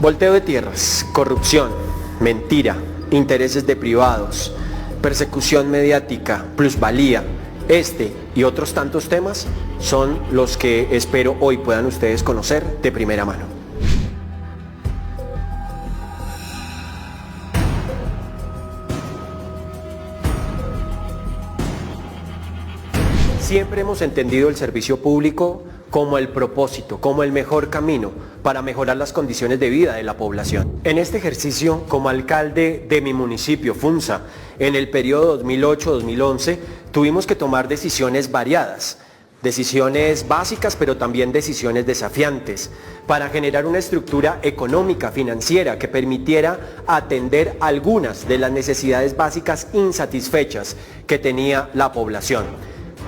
Volteo de tierras, corrupción, mentira, intereses de privados, persecución mediática, plusvalía. Este y otros tantos temas son los que espero hoy puedan ustedes conocer de primera mano. Siempre hemos entendido el servicio público como el propósito, como el mejor camino para mejorar las condiciones de vida de la población. En este ejercicio, como alcalde de mi municipio, Funza, en el periodo 2008-2011, tuvimos que tomar decisiones variadas, decisiones básicas, pero también decisiones desafiantes, para generar una estructura económica, financiera, que permitiera atender algunas de las necesidades básicas insatisfechas que tenía la población.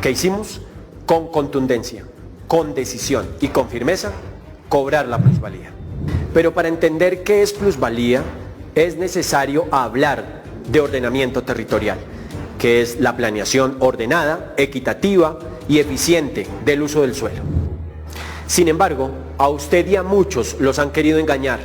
¿Qué hicimos? Con contundencia, con decisión y con firmeza, cobrar la plusvalía. Pero para entender qué es plusvalía, es necesario hablar de ordenamiento territorial, que es la planeación ordenada, equitativa y eficiente del uso del suelo. Sin embargo, a usted y a muchos los han querido engañar,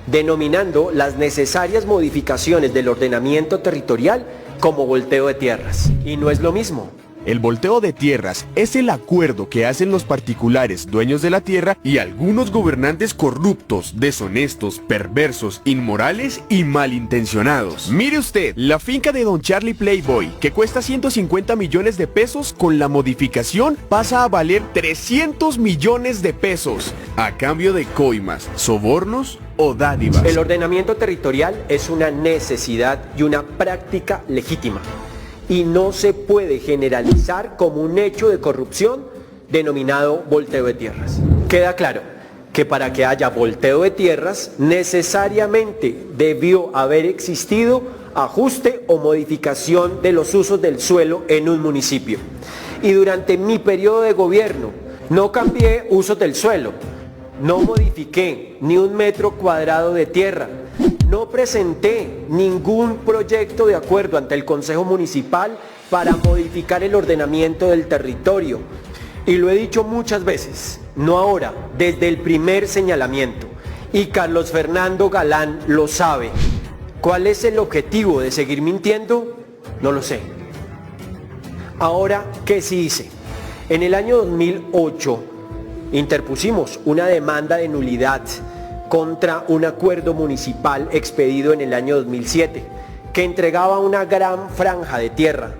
denominando las necesarias modificaciones del ordenamiento territorial como volteo de tierras. Y no es lo mismo. El volteo de tierras es el acuerdo que hacen los particulares dueños de la tierra y algunos gobernantes corruptos, deshonestos, perversos, inmorales y malintencionados. Mire usted, la finca de Don Charlie Playboy, que cuesta 150 millones de pesos, con la modificación pasa a valer 300 millones de pesos, a cambio de coimas, sobornos o dádivas. El ordenamiento territorial es una necesidad y una práctica legítima, y no se puede generalizar como un hecho de corrupción denominado volteo de tierras. Queda claro que para que haya volteo de tierras necesariamente debió haber existido ajuste o modificación de los usos del suelo en un municipio. Y durante mi periodo de gobierno no cambié usos del suelo, no modifiqué ni un metro cuadrado de tierra, no presenté ningún proyecto de acuerdo ante el Consejo Municipal para modificar el ordenamiento del territorio. Y lo he dicho muchas veces, no ahora, desde el primer señalamiento. Y Carlos Fernando Galán lo sabe. ¿Cuál es el objetivo de seguir mintiendo? No lo sé. Ahora, ¿qué sí hice? En el año 2008 interpusimos una demanda de nulidad contra un acuerdo municipal expedido en el año 2007, que entregaba una gran franja de tierra,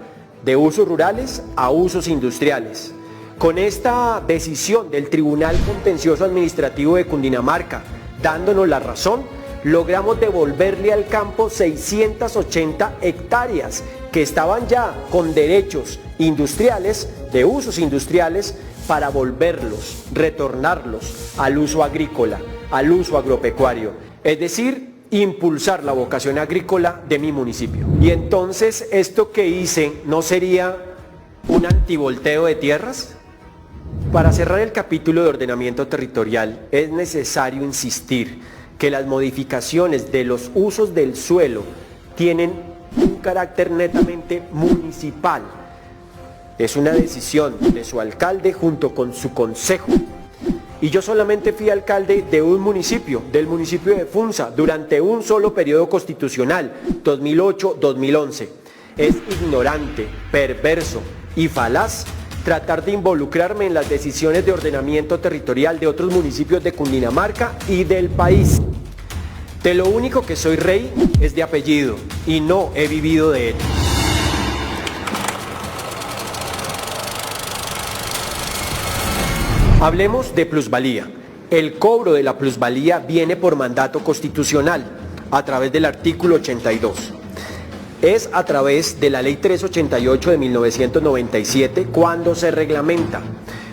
de usos rurales a usos industriales. Con esta decisión del Tribunal Contencioso Administrativo de Cundinamarca, dándonos la razón, logramos devolverle al campo 680 hectáreas que estaban ya con derechos industriales, de usos industriales, para volverlos, retornarlos al uso agrícola, al uso agropecuario, es decir, impulsar la vocación agrícola de mi municipio. Y entonces, ¿esto que hice no sería un antivolteo de tierras? Para cerrar el capítulo de ordenamiento territorial, es necesario insistir que las modificaciones de los usos del suelo tienen un carácter netamente municipal. Es una decisión de su alcalde junto con su consejo. Y yo solamente fui alcalde de un municipio, del municipio de Funza, durante un solo periodo constitucional, 2008-2011. Es ignorante, perverso y falaz tratar de involucrarme en las decisiones de ordenamiento territorial de otros municipios de Cundinamarca y del país. De lo único que soy rey es de apellido y no he vivido de él. Hablemos de plusvalía. El cobro de la plusvalía viene por mandato constitucional a través del artículo 82. Es a través de la Ley 388 de 1997 cuando se reglamenta.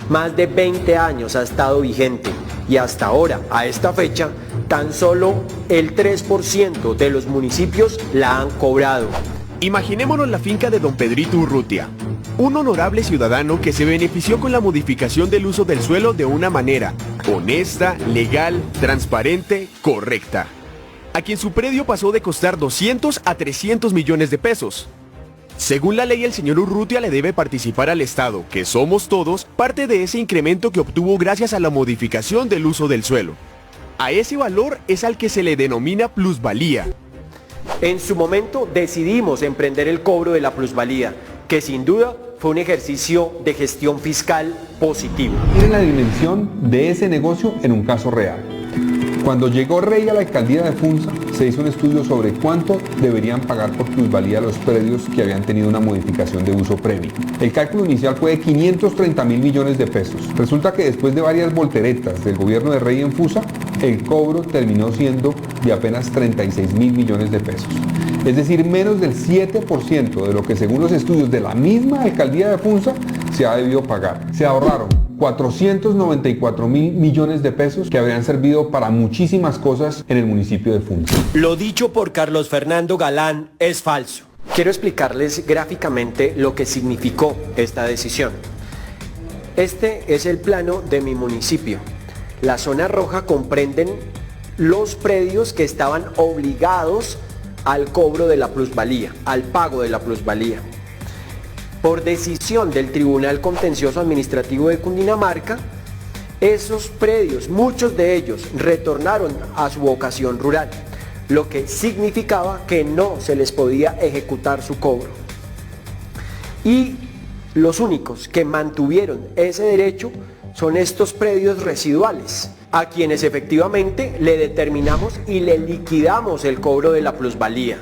Más de 20 años ha estado vigente y hasta ahora, a esta fecha, tan solo el 3% de los municipios la han cobrado. Imaginémonos la finca de don Pedrito Urrutia, un honorable ciudadano que se benefició con la modificación del uso del suelo de una manera honesta, legal, transparente, correcta, a quien su predio pasó de costar 200 a 300 millones de pesos. Según la ley, el señor Urrutia le debe participar al Estado, que somos todos, parte de ese incremento que obtuvo gracias a la modificación del uso del suelo. A ese valor es al que se le denomina plusvalía. En su momento decidimos emprender el cobro de la plusvalía, que sin duda fue un ejercicio de gestión fiscal positivo. Miren la dimensión de ese negocio en un caso real. Cuando llegó Rey a la alcaldía de Funza, se hizo un estudio sobre cuánto deberían pagar por plusvalía los predios que habían tenido una modificación de uso previo. El cálculo inicial fue de 530.000 millones de pesos. Resulta que después de varias volteretas del gobierno de Rey en Funza, el cobro terminó siendo de apenas 36.000 millones de pesos. Es decir, menos del 7% de lo que según los estudios de la misma alcaldía de Funza se ha debido pagar. Se ahorraron 494.000 millones de pesos que habrían servido para muchísimas cosas en el municipio de Funza. Lo dicho por Carlos Fernando Galán es falso. Quiero explicarles gráficamente lo que significó esta decisión. Este es el plano de mi municipio. La zona roja comprenden los predios que estaban obligados al cobro de la plusvalía, al pago de la plusvalía. Por decisión del Tribunal Contencioso Administrativo de Cundinamarca, esos predios, muchos de ellos, retornaron a su vocación rural, lo que significaba que no se les podía ejecutar su cobro. Y los únicos que mantuvieron ese derecho son estos predios residuales, a quienes efectivamente le determinamos y le liquidamos el cobro de la plusvalía.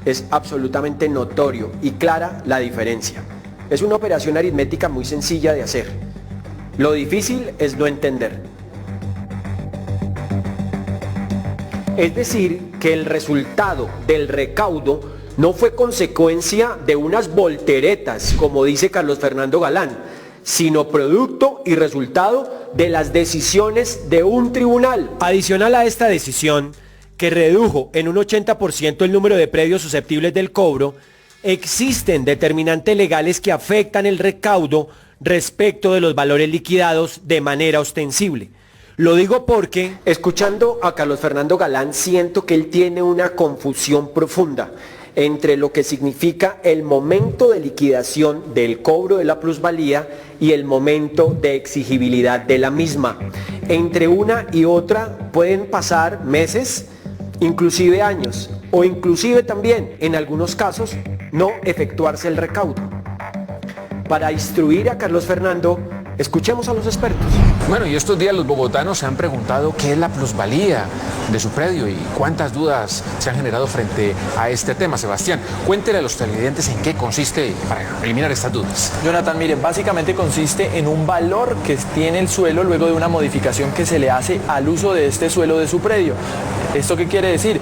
Es absolutamente notorio y clara la diferencia. Es una operación aritmética muy sencilla de hacer. Lo difícil es no entender. Es decir, que el resultado del recaudo no fue consecuencia de unas volteretas, como dice Carlos Fernando Galán, sino producto y resultado de las decisiones de un tribunal. Adicional a esta decisión, que redujo en un 80% el número de predios susceptibles del cobro, existen determinantes legales que afectan el recaudo respecto de los valores liquidados de manera ostensible. Lo digo porque, escuchando a Carlos Fernando Galán, siento que él tiene una confusión profunda entre lo que significa el momento de liquidación del cobro de la plusvalía y el momento de exigibilidad de la misma. Entre una y otra pueden pasar meses, inclusive años, o inclusive también, en algunos casos, no efectuarse el recaudo. Para instruir a Carlos Fernando, escuchemos a los expertos. Bueno, y estos días los bogotanos se han preguntado qué es la plusvalía de su predio y cuántas dudas se han generado frente a este tema. Sebastián, cuéntele a los televidentes en qué consiste para eliminar estas dudas. Jonathan, miren, básicamente consiste en un valor que tiene el suelo luego de una modificación que se le hace al uso de este suelo de su predio. ¿Esto qué quiere decir?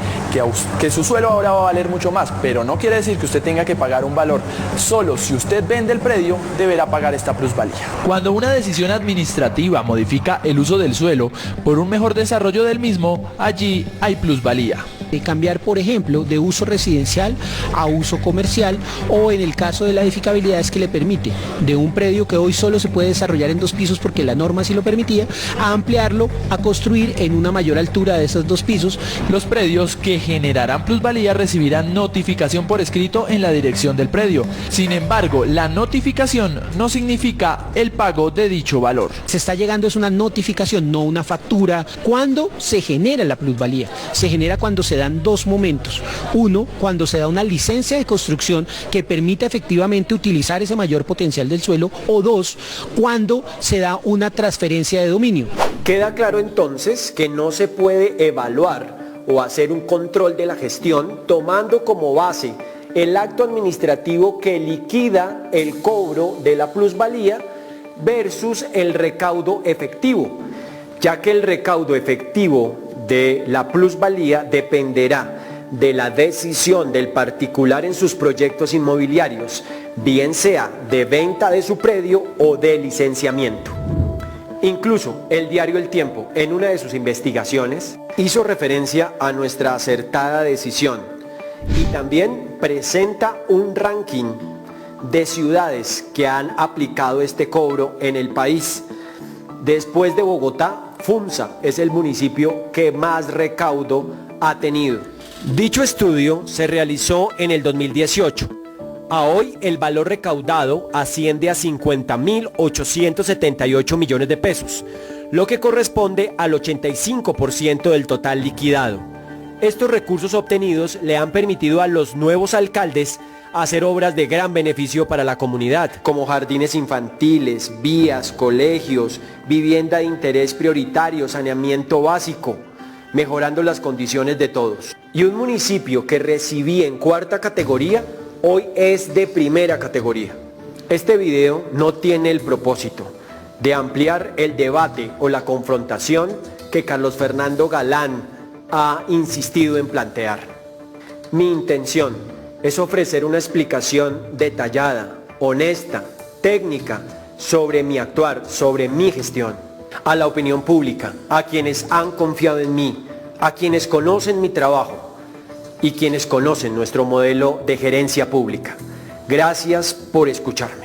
Que su suelo ahora va a valer mucho más, pero no quiere decir que usted tenga que pagar un valor. Solo si usted vende el predio, deberá pagar esta plusvalía. Cuando una decisión administrativa modifica el uso del suelo por un mejor desarrollo del mismo, allí hay plusvalía. De cambiar, por ejemplo, de uso residencial a uso comercial, o en el caso de la edificabilidad es que le permite de un predio que hoy solo se puede desarrollar en 2 pisos porque la norma sí lo permitía, a ampliarlo, a construir en una mayor altura de esos 2 pisos. Los predios que generarán plusvalía recibirán notificación por escrito en la dirección del predio. Sin embargo, la notificación no significa el pago de dicho valor. Se está llegando es una notificación, no una factura. ¿Cuándo se genera la plusvalía? Se genera cuando se dan 2 momentos. Uno, cuando se da una licencia de construcción que permita efectivamente utilizar ese mayor potencial del suelo, o 2, cuando se da una transferencia de dominio. Queda claro entonces que no se puede evaluar o hacer un control de la gestión tomando como base el acto administrativo que liquida el cobro de la plusvalía versus el recaudo efectivo, ya que el recaudo efectivo de la plusvalía dependerá de la decisión del particular en sus proyectos inmobiliarios, bien sea de venta de su predio o de licenciamiento. Incluso el diario El Tiempo, en una de sus investigaciones, hizo referencia a nuestra acertada decisión y también presenta un ranking de ciudades que han aplicado este cobro en el país. Después de Bogotá, Funza es el municipio que más recaudo ha tenido. Dicho estudio se realizó en el 2018. A hoy el valor recaudado asciende a 50.878 millones de pesos, lo que corresponde al 85% del total liquidado. Estos recursos obtenidos le han permitido a los nuevos alcaldes hacer obras de gran beneficio para la comunidad, como jardines infantiles, vías, colegios, vivienda de interés prioritario, saneamiento básico, mejorando las condiciones de todos. Y un municipio que recibí en 4ª categoría, hoy es de 1ª categoría. Este video no tiene el propósito de ampliar el debate o la confrontación que Carlos Fernando Galán ha insistido en plantear. Mi intención es ofrecer una explicación detallada, honesta, técnica, sobre mi actuar, sobre mi gestión, a la opinión pública, a quienes han confiado en mí, a quienes conocen mi trabajo y quienes conocen nuestro modelo de gerencia pública. Gracias por escucharme.